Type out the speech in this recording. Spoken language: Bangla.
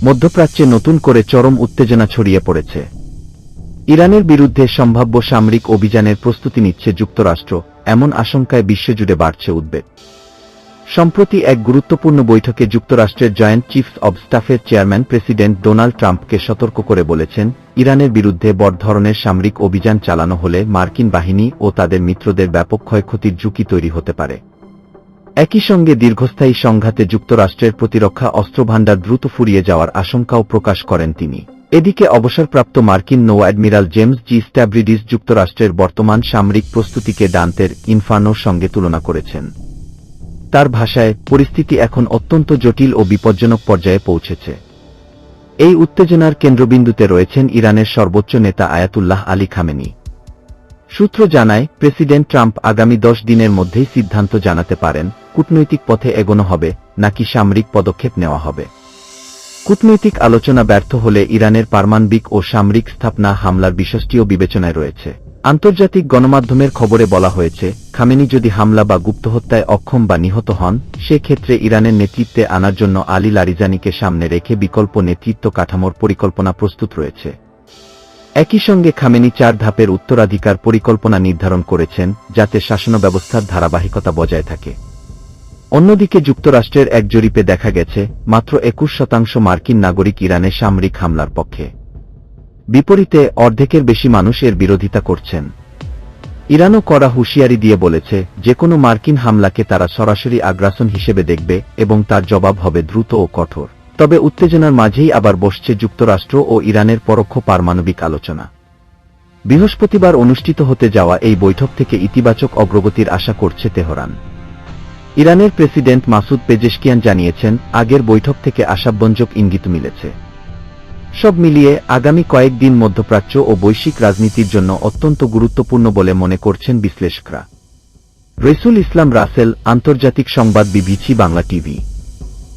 মধ্যপ্রাচ্যে নতুন করে চরম উত্তেজনা ছড়িয়ে পড়েছে। ইরানের বিরুদ্ধে সম্ভাব্য সামরিক অভিযানের প্রস্তুতি নিচ্ছে যুক্তরাষ্ট্র, এমন আশঙ্কায় বিশ্বজুড়ে বাড়ছে উদ্বেগ। সম্প্রতি এক গুরুত্বপূর্ণ বৈঠকে যুক্তরাষ্ট্রের জয়েন্ট চিফস অব স্টাফের চেয়ারম্যান প্রেসিডেন্ট ডোনাল্ড ট্রাম্পকে সতর্ক করে বলেছেন, ইরানের বিরুদ্ধে বড় ধরনের সামরিক অভিযান চালানো হলে মার্কিন বাহিনী ও তাদের মিত্রদের ব্যাপক ক্ষয়ক্ষতির ঝুঁকি তৈরি হতে পারে। একই সঙ্গে দীর্ঘস্থায়ী সংঘাতে যুক্তরাষ্ট্রের প্রতিরক্ষা অস্ত্রভাণ্ডার দ্রুত ফুরিয়ে যাওয়ার আশঙ্কাও প্রকাশ করেন তিনি। এদিকে অবসরপ্রাপ্ত মার্কিন নৌ অ্যাডমিরাল জেমস জি স্ট্যাভরিডিস যুক্তরাষ্ট্রের বর্তমান সামরিক প্রস্তুতিকে ডান্তের ইনফার্নোর সঙ্গে তুলনা করেছেন। তার ভাষায়, পরিস্থিতি এখন অত্যন্ত জটিল ও বিপজ্জনক পর্যায়ে পৌঁছেছে। এই উত্তেজনার কেন্দ্রবিন্দুতে রয়েছেন ইরানের সর্বোচ্চ নেতা আয়াতুল্লাহ আলী খামেনি। সূত্র জানায়, প্রেসিডেন্ট ট্রাম্প আগামী 10 দিনের মধ্যেই সিদ্ধান্ত জানাতে পারেন কূটনৈতিক পথে এগোনো হবে নাকি সামরিক পদক্ষেপ নেওয়া হবে। কূটনৈতিক আলোচনা ব্যর্থ হলে ইরানের পারমাণবিক ও সামরিক স্থাপনা হামলার বিষয়টিও বিবেচনায় রয়েছে। আন্তর্জাতিক গণমাধ্যমের খবরে বলা হয়েছে, খামেনি যদি হামলা বা গুপ্তহত্যায় অক্ষম বা নিহত হন, সে ক্ষেত্রে ইরানের নেতৃত্বে আনার জন্য আলী লারিজানিকে সামনে রেখে বিকল্প নেতৃত্ব কাঠামোর পরিকল্পনা প্রস্তুত রয়েছে। একই সঙ্গে খামেনি 4 ধাপের উত্তরাধিকার পরিকল্পনা নির্ধারণ করেছেন, যাতে শাসনব্যবস্থার ধারাবাহিকতা বজায় থাকে। অন্যদিকে যুক্তরাষ্ট্রের এক জরিপে দেখা গেছে, মাত্র 21% মার্কিন নাগরিক ইরানে সামরিক হামলার পক্ষে। বিপরীতে অর্ধেকের বেশি মানুষ এর বিরোধিতা করছেন। ইরানও কড়া হুঁশিয়ারি দিয়ে বলেছে, যে কোনো মার্কিন হামলাকে তারা সরাসরি আগ্রাসন হিসেবে দেখবে এবং তার জবাব হবে দ্রুত ও কঠোর। তবে উত্তেজনার মাঝেই আবার বসছে যুক্তরাষ্ট্র ও ইরানের পরোক্ষ পারমাণবিক আলোচনা। বৃহস্পতিবার অনুষ্ঠিত হতে যাওয়া এই বৈঠক থেকে ইতিবাচক অগ্রগতির আশা করছে তেহরান। ইরানের প্রেসিডেন্ট মাসুদ পেজেশকিয়ান জানিয়েছেন, আগের বৈঠক থেকে আশাব্যঞ্জক ইঙ্গিত মিলেছে। সব মিলিয়ে আগামী কয়েকদিন মধ্যপ্রাচ্য ও বৈশ্বিক রাজনীতির জন্য অত্যন্ত গুরুত্বপূর্ণ বলে মনে করছেন বিশ্লেষকরা। রসুল ইসলাম রাসেল, আন্তর্জাতিক সংবাদ, বিবিসি বাংলা টিভি।